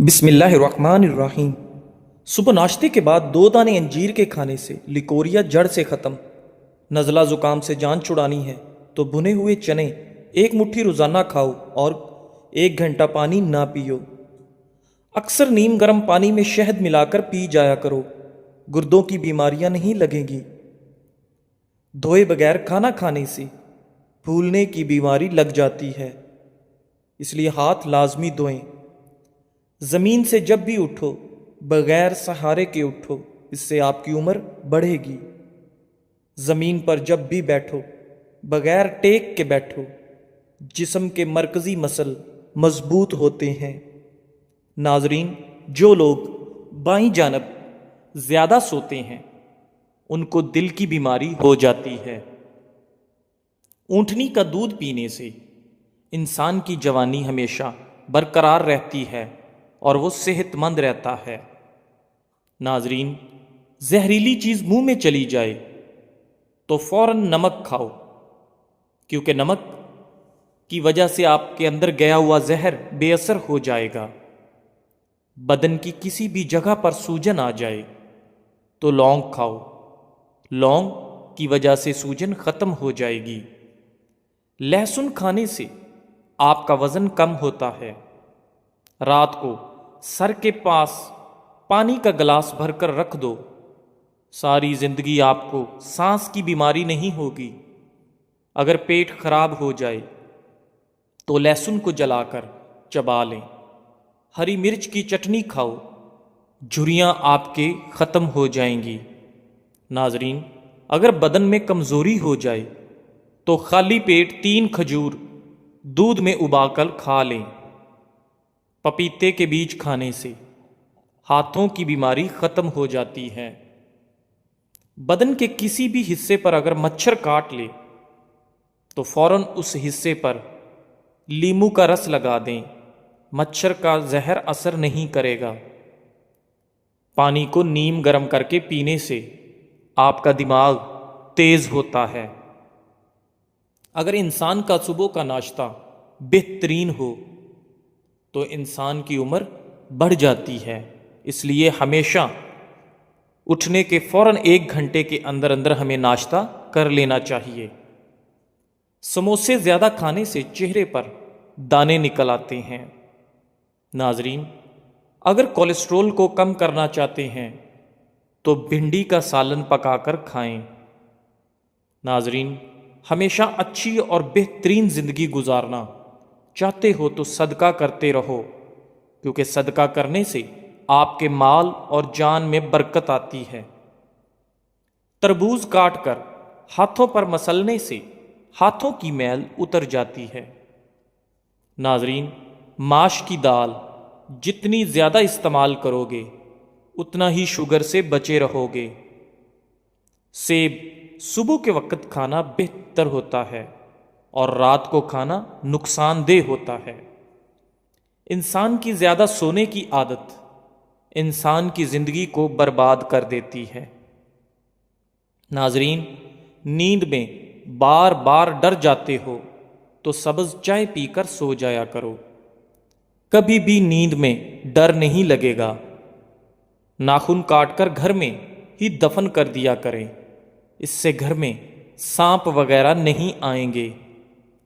بسم اللہ الرحمن الرحیم۔ صبح ناشتے کے بعد 2 دانے انجیر کے کھانے سے لیکوریا جڑ سے ختم۔ نزلہ زکام سے جان چھڑانی ہے تو بھنے ہوئے چنے 1 مٹھی روزانہ کھاؤ اور 1 گھنٹہ پانی نہ پیو۔ اکثر نیم گرم پانی میں شہد ملا کر پی جایا کرو، گردوں کی بیماریاں نہیں لگیں گی۔ دھوئے بغیر کھانا کھانے سے پھولنے کی بیماری لگ جاتی ہے، اس لیے ہاتھ لازمی دھوئیں۔ زمین سے جب بھی اٹھو بغیر سہارے کے اٹھو، اس سے آپ کی عمر بڑھے گی۔ زمین پر جب بھی بیٹھو بغیر ٹیک کے بیٹھو، جسم کے مرکزی مسل مضبوط ہوتے ہیں۔ ناظرین، جو لوگ بائیں جانب زیادہ سوتے ہیں ان کو دل کی بیماری ہو جاتی ہے۔ اونٹنی کا دودھ پینے سے انسان کی جوانی ہمیشہ برقرار رہتی ہے اور وہ صحت مند رہتا ہے۔ ناظرین، زہریلی چیز منہ میں چلی جائے تو فوراً نمک کھاؤ، کیونکہ نمک کی وجہ سے آپ کے اندر گیا ہوا زہر بے اثر ہو جائے گا۔ بدن کی کسی بھی جگہ پر سوجن آ جائے تو لونگ کھاؤ، لونگ کی وجہ سے سوجن ختم ہو جائے گی۔ لہسن کھانے سے آپ کا وزن کم ہوتا ہے۔ رات کو سر کے پاس پانی کا گلاس بھر کر رکھ دو، ساری زندگی آپ کو سانس کی بیماری نہیں ہوگی۔ اگر پیٹ خراب ہو جائے تو لہسن کو جلا کر چبا لیں۔ ہری مرچ کی چٹنی کھاؤ، جھریاں آپ کے ختم ہو جائیں گی۔ ناظرین، اگر بدن میں کمزوری ہو جائے تو خالی پیٹ 3 کھجور دودھ میں ابال کر کھا لیں۔ پپیتے کے بیج کھانے سے ہاتھوں کی بیماری ختم ہو جاتی ہے۔ بدن کے کسی بھی حصے پر اگر مچھر کاٹ لے تو فوراً اس حصے پر لیموں کا رس لگا دیں، مچھر کا زہر اثر نہیں کرے گا۔ پانی کو نیم گرم کر کے پینے سے آپ کا دماغ تیز ہوتا ہے۔ اگر انسان کا صبح کا ناشتہ بہترین ہو تو انسان کی عمر بڑھ جاتی ہے، اس لیے ہمیشہ اٹھنے کے فوراً 1 گھنٹے کے اندر اندر ہمیں ناشتہ کر لینا چاہیے۔ سموسے زیادہ کھانے سے چہرے پر دانے نکل آتے ہیں۔ ناظرین، اگر کولیسٹرول کو کم کرنا چاہتے ہیں تو بھنڈی کا سالن پکا کر کھائیں۔ ناظرین، ہمیشہ اچھی اور بہترین زندگی گزارنا چاہتے ہو تو صدقہ کرتے رہو، کیونکہ صدقہ کرنے سے آپ کے مال اور جان میں برکت آتی ہے۔ تربوز کاٹ کر ہاتھوں پر مسلنے سے ہاتھوں کی میل اتر جاتی ہے۔ ناظرین، ماش کی دال جتنی زیادہ استعمال کرو گے اتنا ہی شوگر سے بچے رہو گے۔ سیب صبح کے وقت کھانا بہتر ہوتا ہے اور رات کو کھانا نقصان دہ ہوتا ہے۔ انسان کی زیادہ سونے کی عادت انسان کی زندگی کو برباد کر دیتی ہے۔ ناظرین، نیند میں بار بار ڈر جاتے ہو تو سبز چائے پی کر سو جایا کرو، کبھی بھی نیند میں ڈر نہیں لگے گا۔ ناخن کاٹ کر گھر میں ہی دفن کر دیا کریں، اس سے گھر میں سانپ وغیرہ نہیں آئیں گے۔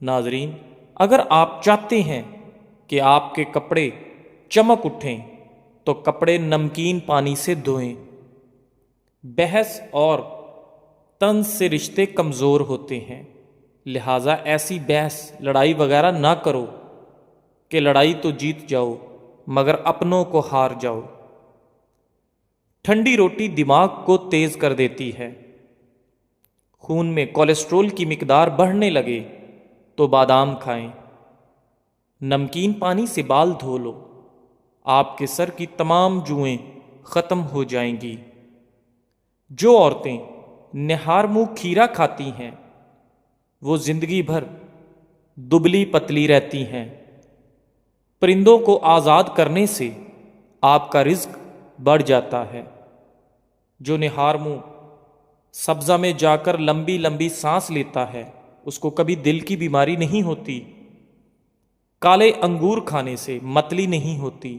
ناظرین، اگر آپ چاہتے ہیں کہ آپ کے کپڑے چمک اٹھیں تو کپڑے نمکین پانی سے دھوئیں۔ بحث اور طنز سے رشتے کمزور ہوتے ہیں، لہٰذا ایسی بحث لڑائی وغیرہ نہ کرو کہ لڑائی تو جیت جاؤ مگر اپنوں کو ہار جاؤ۔ ٹھنڈی روٹی دماغ کو تیز کر دیتی ہے۔ خون میں کولیسٹرول کی مقدار بڑھنے لگے تو بادام کھائیں۔ نمکین پانی سے بال دھو لو، آپ کے سر کی تمام جوئیں ختم ہو جائیں گی۔ جو عورتیں نہار منہ کھیرا کھاتی ہیں وہ زندگی بھر دبلی پتلی رہتی ہیں۔ پرندوں کو آزاد کرنے سے آپ کا رزق بڑھ جاتا ہے۔ جو نہار منہ سبزہ میں جا کر لمبی لمبی سانس لیتا ہے اس کو کبھی دل کی بیماری نہیں ہوتی۔ کالے انگور کھانے سے متلی نہیں ہوتی۔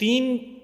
3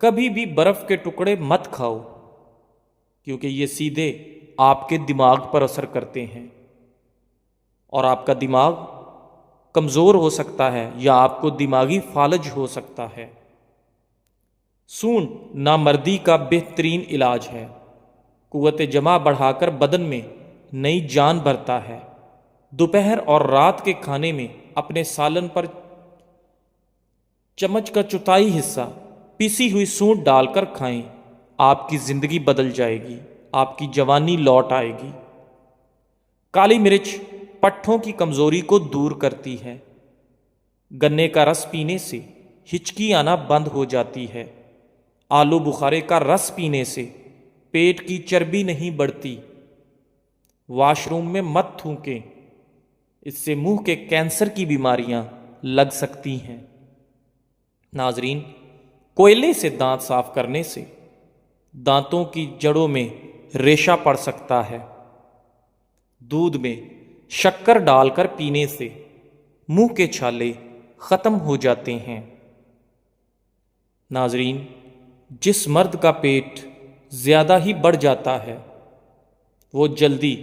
کبھی بھی برف کے ٹکڑے مت کھاؤ، کیونکہ یہ سیدھے آپ کے دماغ پر اثر کرتے ہیں اور آپ کا دماغ کمزور ہو سکتا ہے یا آپ کو دماغی فالج ہو سکتا ہے۔ سونڈ نامردی کا بہترین علاج ہے، قوت جمع بڑھا کر بدن میں نئی جان بھرتا ہے۔ دوپہر اور رات کے کھانے میں اپنے سالن پر چمچ کا چوتھائی حصہ پیسی ہوئی سونڈ ڈال کر کھائیں، آپ کی زندگی بدل جائے گی، آپ کی جوانی لوٹ آئے گی۔ کالی مرچ پٹھوں کی کمزوری کو دور کرتی ہے۔ گنے کا رس پینے سے ہچکی آنا بند ہو جاتی ہے۔ آلو بخارے کا رس پینے سے پیٹ کی چربی نہیں بڑھتی۔ واش روم میں مت تھوکیں، اس سے منہ کے کینسر کی بیماریاں لگ سکتی ہیں۔ ناظرین، کوئلے سے دانت صاف کرنے سے دانتوں کی جڑوں میں ریشہ پڑ سکتا ہے۔ دودھ میں شکر ڈال کر پینے سے منہ کے چھالے ختم ہو جاتے ہیں۔ ناظرین، جس مرد کا پیٹ زیادہ ہی بڑھ جاتا ہے وہ جلدی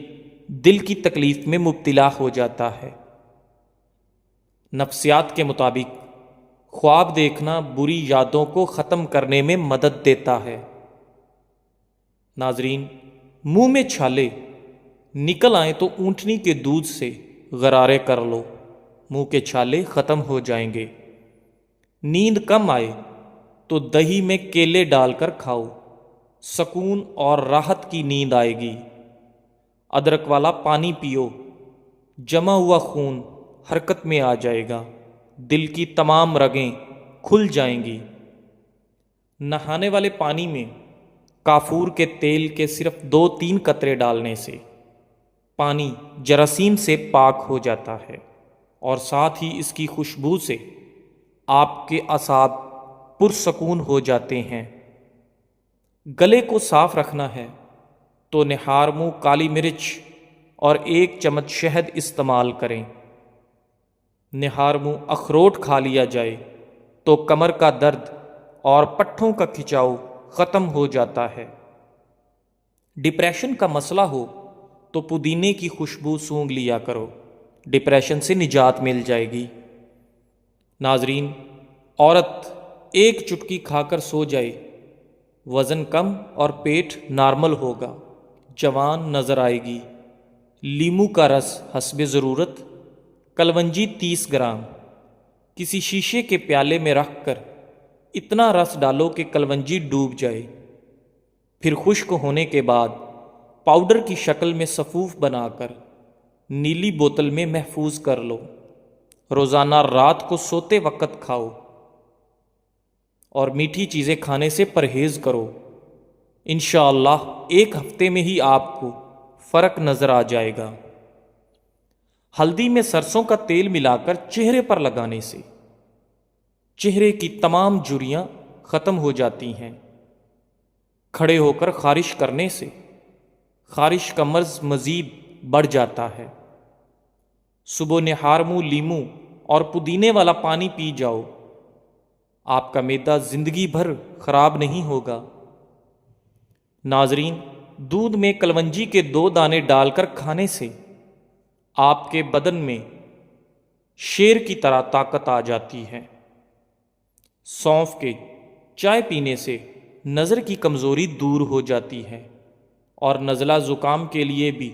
دل کی تکلیف میں مبتلا ہو جاتا ہے۔ نفسیات کے مطابق خواب دیکھنا بری یادوں کو ختم کرنے میں مدد دیتا ہے۔ ناظرین، منہ میں چھالے نکل آئیں تو اونٹنی کے دودھ سے غرارے کر لو، منہ کے چھالے ختم ہو جائیں گے۔ نیند کم آئے تو دہی میں کیلے ڈال کر کھاؤ، سکون اور راحت کی نیند آئے گی۔ ادرک والا پانی پیو، جمع ہوا خون حرکت میں آ جائے گا، دل کی تمام رگیں کھل جائیں گی۔ نہانے والے پانی میں کافور کے تیل کے صرف 2-3 قطرے ڈالنے سے پانی جراثیم سے پاک ہو جاتا ہے اور ساتھ ہی اس کی خوشبو سے آپ کے اعصاب پرسکون ہو جاتے ہیں۔ گلے کو صاف رکھنا ہے تو نہار منہ کالی مرچ اور 1 چمچ شہد استعمال کریں۔ نہار منہ اخروٹ کھا لیا جائے تو کمر کا درد اور پٹھوں کا کھچاؤ ختم ہو جاتا ہے۔ ڈپریشن کا مسئلہ ہو تو پودینے کی خوشبو سونگھ لیا کرو، ڈپریشن سے نجات مل جائے گی۔ ناظرین، عورت 1 چٹکی کھا کر سو جائے، وزن کم اور پیٹ نارمل ہوگا، جوان نظر آئے گی۔ لیمو کا رس حسب ضرورت، کلونجی 30 گرام کسی شیشے کے پیالے میں رکھ کر اتنا رس ڈالو کہ کلونجی ڈوب جائے، پھر خشک ہونے کے بعد پاؤڈر کی شکل میں صفوف بنا کر نیلی بوتل میں محفوظ کر لو۔ روزانہ رات کو سوتے وقت کھاؤ اور میٹھی چیزیں کھانے سے پرہیز کرو۔ انشاءاللہ 1 ہفتے میں ہی آپ کو فرق نظر آ جائے گا۔ ہلدی میں سرسوں کا تیل ملا کر چہرے پر لگانے سے چہرے کی تمام جھریاں ختم ہو جاتی ہیں۔ کھڑے ہو کر خارش کرنے سے خارش کا مرض مزید بڑھ جاتا ہے۔ صبح نہار منہ لیمو اور پودینے والا پانی پی جاؤ، آپ کا معدہ زندگی بھر خراب نہیں ہوگا۔ ناظرین، دودھ میں کلونجی کے 2 دانے ڈال کر کھانے سے آپ کے بدن میں شیر کی طرح طاقت آ جاتی ہے۔ سونف کے چائے پینے سے نظر کی کمزوری دور ہو جاتی ہے اور نزلہ زکام کے لیے بھی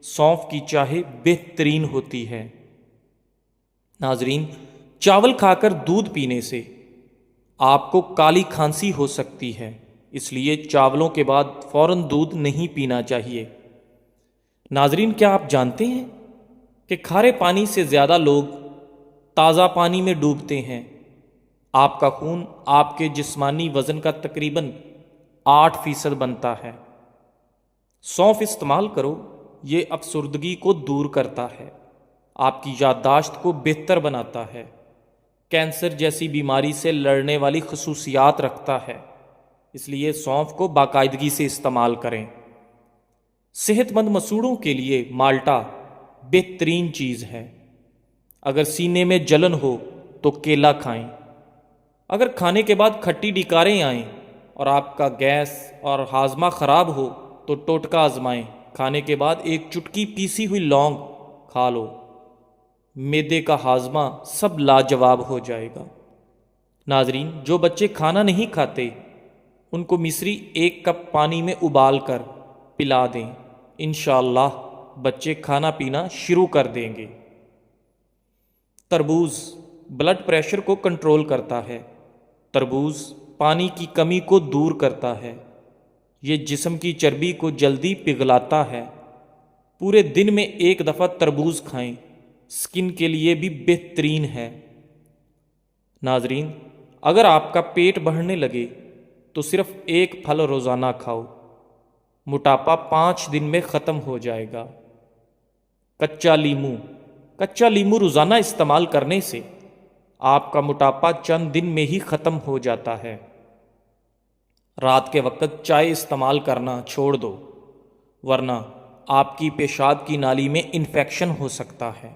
سونف کی چائے بہترین ہوتی ہے۔ ناظرین، چاول کھا کر دودھ پینے سے آپ کو کالی کھانسی ہو سکتی ہے، اس لیے چاولوں کے بعد فوراً دودھ نہیں پینا چاہیے۔ ناظرین، کیا آپ جانتے ہیں کہ کھارے پانی سے زیادہ لوگ تازہ پانی میں ڈوبتے ہیں؟ آپ کا خون آپ کے جسمانی وزن کا تقریباً 8% بنتا ہے۔ سونف استعمال کرو، یہ افسردگی کو دور کرتا ہے، آپ کی یادداشت کو بہتر بناتا ہے، کینسر جیسی بیماری سے لڑنے والی خصوصیات رکھتا ہے، اس لیے سونف کو باقاعدگی سے استعمال کریں۔ صحت مند مسوڑوں کے لیے مالٹا بہترین چیز ہے۔ اگر سینے میں جلن ہو تو کیلا کھائیں، اگر کھانے کے بعد کھٹی ڈکاریں آئیں اور آپ کا گیس اور ہاضمہ خراب ہو تو ٹوٹکا آزمائیں، کھانے کے بعد ایک چٹکی پیسی ہوئی لونگ کھا لو، معدے کا ہاضمہ سب لاجواب ہو جائے گا۔ ناظرین، جو بچے کھانا نہیں کھاتے ان کو مصری 1 کپ پانی میں ابال کر پلا دیں، انشاءاللہ بچے کھانا پینا شروع کر دیں گے۔ تربوز بلڈ پریشر کو کنٹرول کرتا ہے۔ تربوز پانی کی کمی کو دور کرتا ہے۔ یہ جسم کی چربی کو جلدی پگھلاتا ہے۔ پورے دن میں 1 دفعہ تربوز کھائیں، سکن کے لیے بھی بہترین ہے۔ ناظرین، اگر آپ کا پیٹ بڑھنے لگے تو صرف 1 پھل روزانہ کھاؤ، موٹاپا 5 دن میں ختم ہو جائے گا۔ کچا لیمو روزانہ استعمال کرنے سے آپ کا موٹاپا چند دن میں ہی ختم ہو جاتا ہے۔ رات کے وقت چائے استعمال کرنا چھوڑ دو، ورنہ آپ کی پیشاب کی نالی میں انفیکشن ہو سکتا ہے۔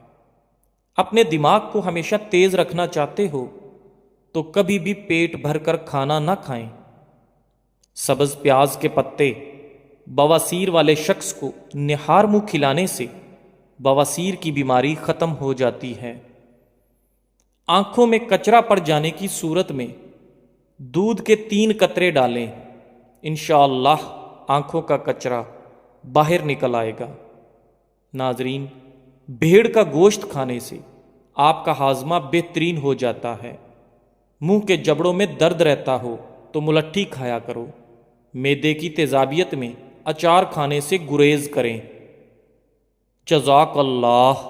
اپنے دماغ کو ہمیشہ تیز رکھنا چاہتے ہو تو کبھی بھی پیٹ بھر کر کھانا نہ کھائیں۔ سبز پیاز کے پتے بواسیر والے شخص کو نہار منہ کھلانے سے بواسیر کی بیماری ختم ہو جاتی ہے۔ آنکھوں میں کچرا پڑ جانے کی صورت میں دودھ کے 3 قطرے ڈالیں، انشاءاللہ آنکھوں کا کچرا باہر نکل آئے گا۔ ناظرین، بھیڑ کا گوشت کھانے سے آپ کا ہاضمہ بہترین ہو جاتا ہے۔ منہ کے جبڑوں میں درد رہتا ہو تو ملٹھی کھایا کرو۔ معدے کی تیزابیت میں اچار کھانے سے گریز کریں۔ جزاک اللہ۔